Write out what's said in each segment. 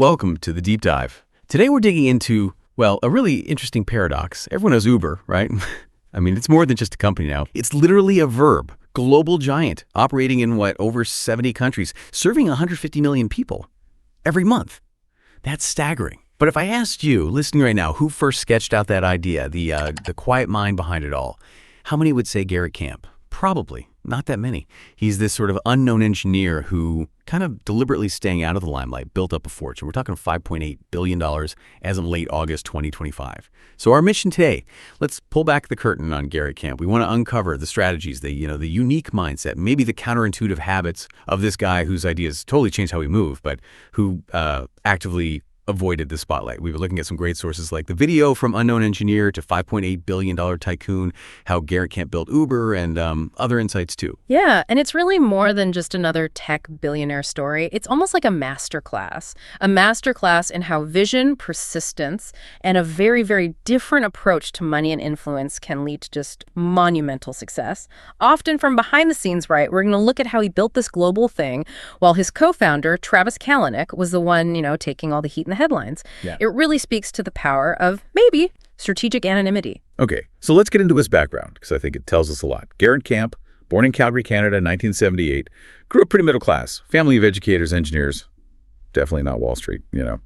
Welcome to the Deep Dive. Today we're digging into, well, a really interesting paradox. Everyone knows Uber, right? I mean, it's more than just a company now. It's literally a verb. Global giant, operating in, over 70 countries, serving 150 million people every month. That's staggering. But if I asked you, listening right now, who first sketched out that idea, the quiet mind behind it all, how many would say Garrett Camp? Probably not that many. He's this sort of unknown engineer who, kind of deliberately staying out of the limelight, built up a fortune. We're talking $5.8 billion as of late August 2025. So our mission today, let's pull back the curtain on Garrett Camp. We want to uncover the strategies, the unique mindset, maybe the counterintuitive habits of this guy whose ideas totally changed how we move, but who actively avoided the spotlight. We were looking at some great sources like the video from unknown engineer to $5.8 billion tycoon, how Garrett Camp built Uber, and other insights too. Yeah, and it's really more than just another tech billionaire story. It's almost like a masterclass in how vision, persistence, and a very, very different approach to money and influence can lead to just monumental success. Often from behind the scenes, right, we're going to look at how he built this global thing while his co-founder, Travis Kalanick, was the one, taking all the heat in the headlines. Yeah. It really speaks to the power of maybe strategic anonymity. Okay, so let's get into his background because I think it tells us a lot. Garrett Camp, born in Calgary, Canada in 1978, grew up pretty middle class, family of educators, engineers, definitely not Wall Street, And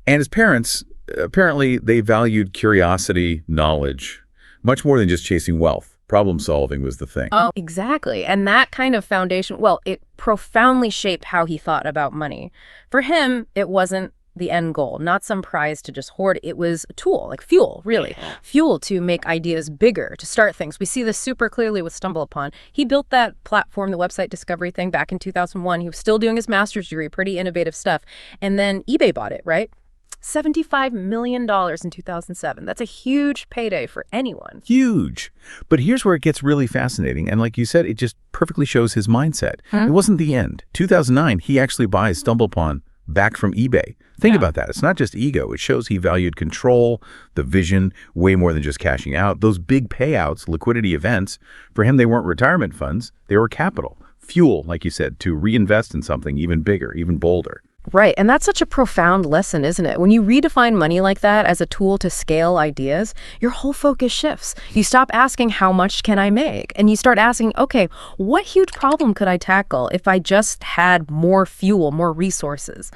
his parents, apparently they valued curiosity, knowledge, much more than just chasing wealth. Problem solving was the thing. Oh, exactly. And that kind of foundation, it profoundly shaped how he thought about money. For him, it wasn't the end goal, not some prize to just hoard. It was a tool, like fuel, really. Fuel to make ideas bigger, to start things. We see this super clearly with StumbleUpon. He built that platform, the website discovery thing, back in 2001. He was still doing his master's degree, pretty innovative stuff. And then eBay bought it, right? $75 million in 2007. That's a huge payday for anyone. Huge. But here's where it gets really fascinating. And like you said, it just perfectly shows his mindset. It wasn't the end. 2009, he actually buys StumbleUpon back from eBay. Think about that. It's not just ego. It shows he valued control, the vision, way more than just cashing out. Those big payouts, liquidity events, for him, they weren't retirement funds. They were capital, fuel, like you said, to reinvest in something even bigger, even bolder. Right. And that's such a profound lesson, isn't it? When you redefine money like that as a tool to scale ideas, your whole focus shifts. You stop asking, how much can I make? And you start asking, okay, what huge problem could I tackle if I just had more fuel, more resources?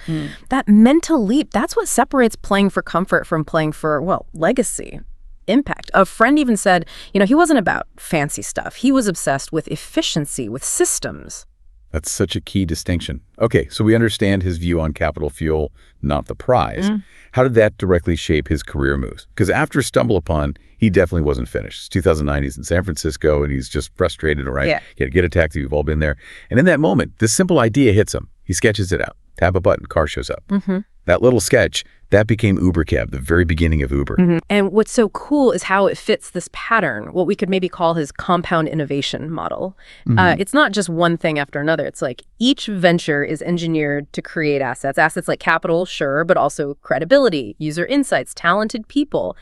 That mental leap, that's what separates playing for comfort from playing for, legacy. Impact. A friend even said, he wasn't about fancy stuff. He was obsessed with efficiency, with systems. That's such a key distinction. Okay, so we understand his view on capital fuel, not the prize. How did that directly shape his career moves? Because after StumbleUpon, he definitely wasn't finished. It's 2009, he's in San Francisco, and he's just frustrated, right? Yeah. He had to get a taxi, we've all been there. And in that moment, this simple idea hits him. He sketches it out. Tap a button, car shows up. That little sketch, that became Uber Cab, the very beginning of Uber. And what's so cool is how it fits this pattern, what we could maybe call his compound innovation model. It's not just one thing after another. It's like each venture is engineered to create assets like capital, sure, but also credibility, user insights, talented people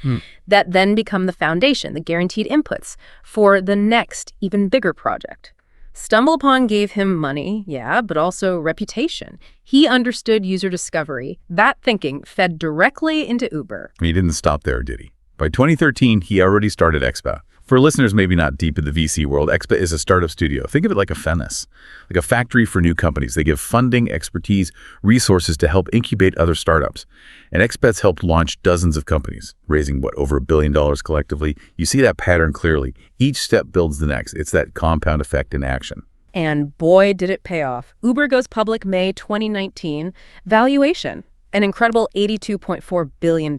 that then become the foundation, the guaranteed inputs for the next, even bigger project. StumbleUpon gave him money, but also reputation. He understood user discovery. That thinking fed directly into Uber. He didn't stop there, did he? By 2013, he already started Expa. For listeners maybe not deep in the VC world, Expa is a startup studio. Think of it like a Fennis, like a factory for new companies. They give funding, expertise, resources to help incubate other startups. And Expa's helped launch dozens of companies, raising, over $1 billion collectively. You see that pattern clearly. Each step builds the next. It's that compound effect in action. And boy, did it pay off. Uber goes public May 2019. Valuation, an incredible $82.4 billion.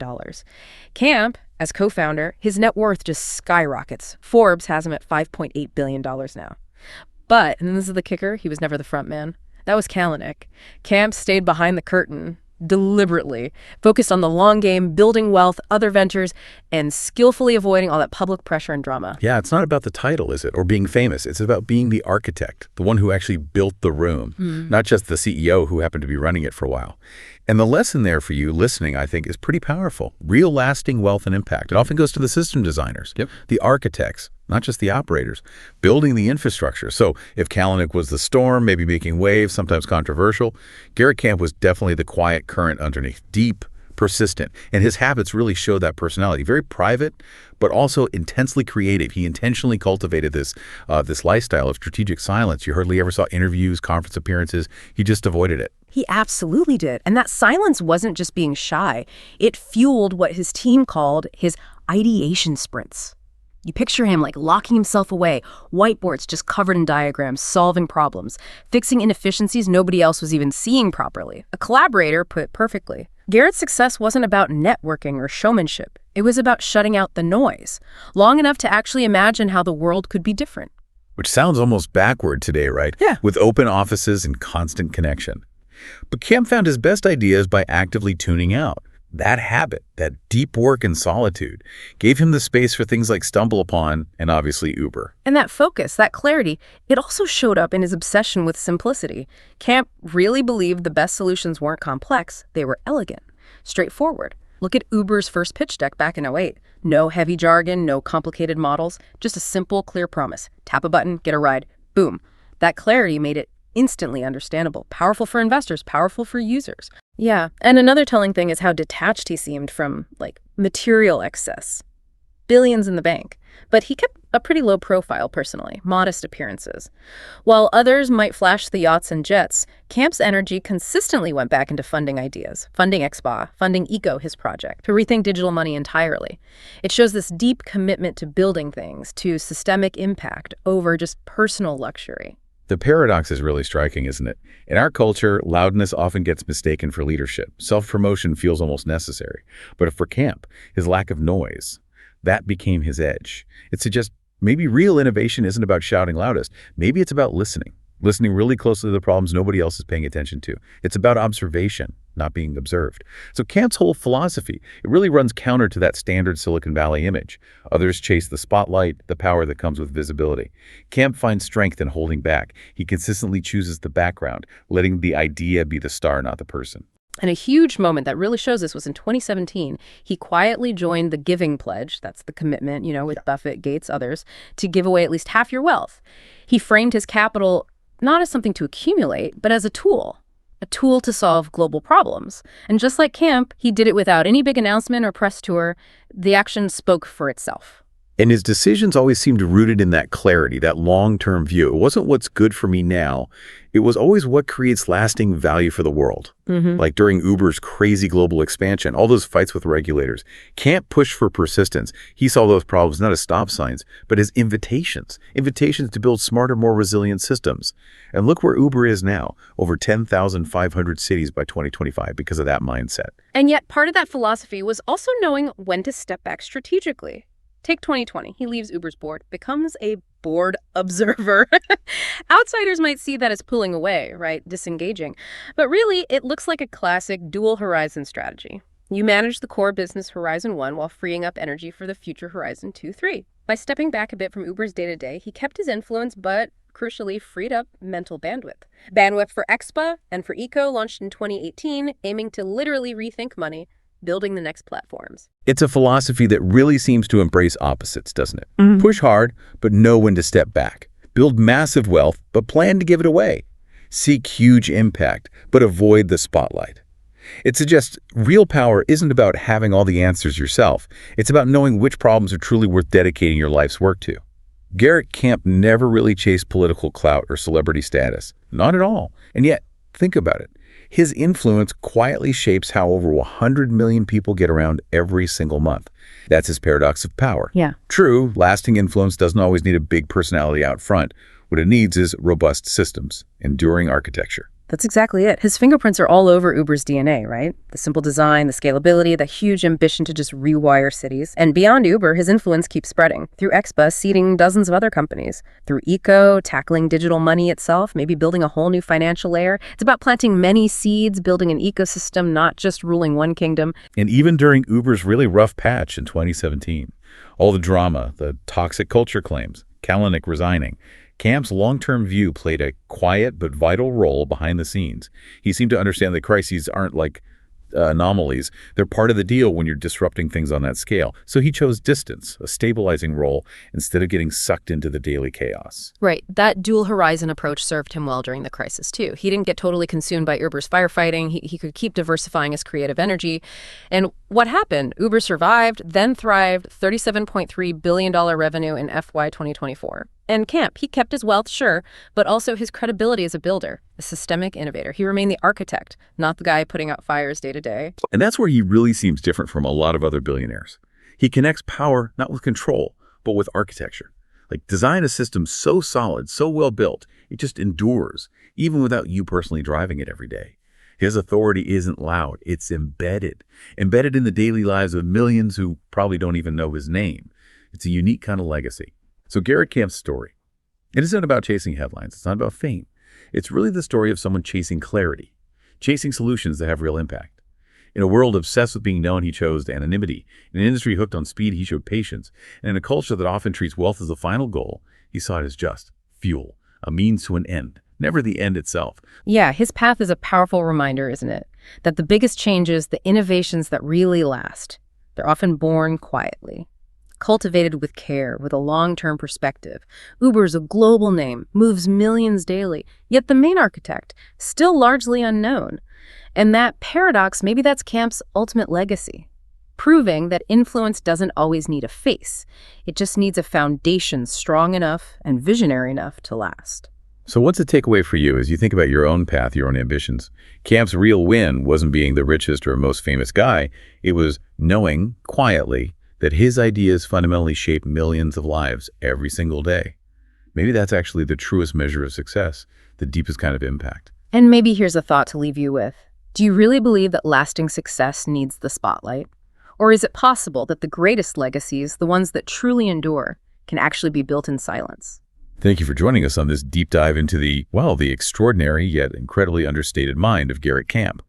Camp, as co-founder, his net worth just skyrockets. Forbes has him at $5.8 billion now. But, and this is the kicker, he was never the front man. That was Kalanick. Camp stayed behind the curtain, deliberately, focused on the long game, building wealth, other ventures, and skillfully avoiding all that public pressure and drama. Yeah, it's not about the title, is it? Or being famous. It's about being the architect, the one who actually built the room, not just the CEO who happened to be running it for a while. And the lesson there for you listening, I think, is pretty powerful. Real lasting wealth and impact. It often goes to the system designers, the architects, not just the operators, building the infrastructure. So if Kalanick was the storm, maybe making waves, sometimes controversial, Garrett Camp was definitely the quiet current underneath, deep, persistent, and his habits really show that personality. Very private, but also intensely creative. He intentionally cultivated this lifestyle of strategic silence. You hardly ever saw interviews, conference appearances. He just avoided it. He absolutely did. And that silence wasn't just being shy. It fueled what his team called his ideation sprints. You picture him like locking himself away, whiteboards just covered in diagrams, solving problems, fixing inefficiencies nobody else was even seeing properly. A collaborator put it perfectly. Garrett's success wasn't about networking or showmanship. It was about shutting out the noise, long enough to actually imagine how the world could be different. Which sounds almost backward today, right? Yeah. With open offices and constant connection. But Camp found his best ideas by actively tuning out. That habit, that deep work in solitude, gave him the space for things like StumbleUpon and obviously Uber. And that focus, that clarity, it also showed up in his obsession with simplicity. Camp really believed the best solutions weren't complex, they were elegant, straightforward. Look at Uber's first pitch deck back in '08. No heavy jargon, no complicated models, just a simple, clear promise. Tap a button, get a ride, boom. That clarity made it instantly understandable, powerful for investors, powerful for users. Yeah, and another telling thing is how detached he seemed from, material excess. Billions in the bank. But he kept a pretty low profile personally, modest appearances. While others might flash the yachts and jets, Camp's energy consistently went back into funding ideas, funding Expa, funding Eco, his project, to rethink digital money entirely. It shows this deep commitment to building things, to systemic impact over just personal luxury. The paradox is really striking, isn't it? In our culture, loudness often gets mistaken for leadership. Self-promotion feels almost necessary. But for Camp, his lack of noise, that became his edge. It suggests maybe real innovation isn't about shouting loudest. Maybe it's about listening really closely to the problems nobody else is paying attention to. It's about observation, not being observed. So Camp's whole philosophy, it really runs counter to that standard Silicon Valley image. Others chase the spotlight, the power that comes with visibility. Camp finds strength in holding back. He consistently chooses the background, letting the idea be the star, not the person. And a huge moment that really shows this was in 2017. He quietly joined the Giving Pledge, that's the commitment, with Buffett, Gates, others, to give away at least half your wealth. He framed his capital not as something to accumulate, but as a tool to solve global problems. And just like Camp, he did it without any big announcement or press tour. The action spoke for itself. And his decisions always seemed rooted in that clarity, that long-term view. It wasn't what's good for me now. It was always what creates lasting value for the world. Like during Uber's crazy global expansion, all those fights with regulators. Camp pushed for persistence. He saw those problems not as stop signs, but as invitations to build smarter, more resilient systems. And look where Uber is now, over 10,500 cities by 2025 because of that mindset. And yet part of that philosophy was also knowing when to step back strategically. Take 2020. He leaves Uber's board, becomes a board observer. Outsiders might see that as pulling away, right? Disengaging. But really, it looks like a classic dual horizon strategy. You manage the core business Horizon 1 while freeing up energy for the future Horizon 2, 3. By stepping back a bit from Uber's day-to-day, he kept his influence, but crucially freed up mental bandwidth. Bandwidth for Expa and for Eco launched in 2018, aiming to literally rethink money, building the next platforms. It's a philosophy that really seems to embrace opposites, doesn't it? Push hard, but know when to step back. Build massive wealth, but plan to give it away. Seek huge impact, but avoid the spotlight. It suggests real power isn't about having all the answers yourself. It's about knowing which problems are truly worth dedicating your life's work to. Garrett Camp never really chased political clout or celebrity status. Not at all. And yet, think about it. His influence quietly shapes how over 100 million people get around every single month. That's his paradox of power. Yeah. True, lasting influence doesn't always need a big personality out front. What it needs is robust systems, enduring architecture. That's exactly it. His fingerprints are all over Uber's DNA, right? The simple design, the scalability, the huge ambition to just rewire cities. And beyond Uber, his influence keeps spreading. Through Expa, seeding dozens of other companies. Through Eco, tackling digital money itself, maybe building a whole new financial layer. It's about planting many seeds, building an ecosystem, not just ruling one kingdom. And even during Uber's really rough patch in 2017, all the drama, the toxic culture claims, Kalanick resigning, Camp's long-term view played a quiet but vital role behind the scenes. He seemed to understand that crises aren't like anomalies. They're part of the deal when you're disrupting things on that scale. So he chose distance, a stabilizing role, instead of getting sucked into the daily chaos. Right. That dual horizon approach served him well during the crisis, too. He didn't get totally consumed by Uber's firefighting. He could keep diversifying his creative energy. And what happened? Uber survived, then thrived, $37.3 billion revenue in FY 2024. And Camp, he kept his wealth, sure, but also his credibility as a builder, a systemic innovator. He remained the architect, not the guy putting out fires day to day. And that's where he really seems different from a lot of other billionaires. He connects power not with control, but with architecture. Like, design a system so solid, so well built, it just endures, even without you personally driving it every day. His authority isn't loud, it's embedded in the daily lives of millions who probably don't even know his name. It's a unique kind of legacy. So Garrett Camp's story, it isn't about chasing headlines. It's not about fame. It's really the story of someone chasing clarity, chasing solutions that have real impact. In a world obsessed with being known, he chose anonymity. In an industry hooked on speed, he showed patience. And in a culture that often treats wealth as the final goal, he saw it as just fuel, a means to an end, never the end itself. Yeah, his path is a powerful reminder, isn't it? That the biggest changes, the innovations that really last, they're often born quietly, cultivated with care, with a long-term perspective. Uber's a global name, moves millions daily, yet the main architect, still largely unknown. And that paradox, maybe that's Camp's ultimate legacy, proving that influence doesn't always need a face. It just needs a foundation strong enough and visionary enough to last. So what's the takeaway for you as you think about your own path, your own ambitions? Camp's real win wasn't being the richest or most famous guy. It was knowing, quietly, that his ideas fundamentally shape millions of lives every single day. Maybe that's actually the truest measure of success, the deepest kind of impact. And maybe here's a thought to leave you with. Do you really believe that lasting success needs the spotlight? Or is it possible that the greatest legacies, the ones that truly endure, can actually be built in silence? Thank you for joining us on this deep dive into the extraordinary yet incredibly understated mind of Garrett Camp.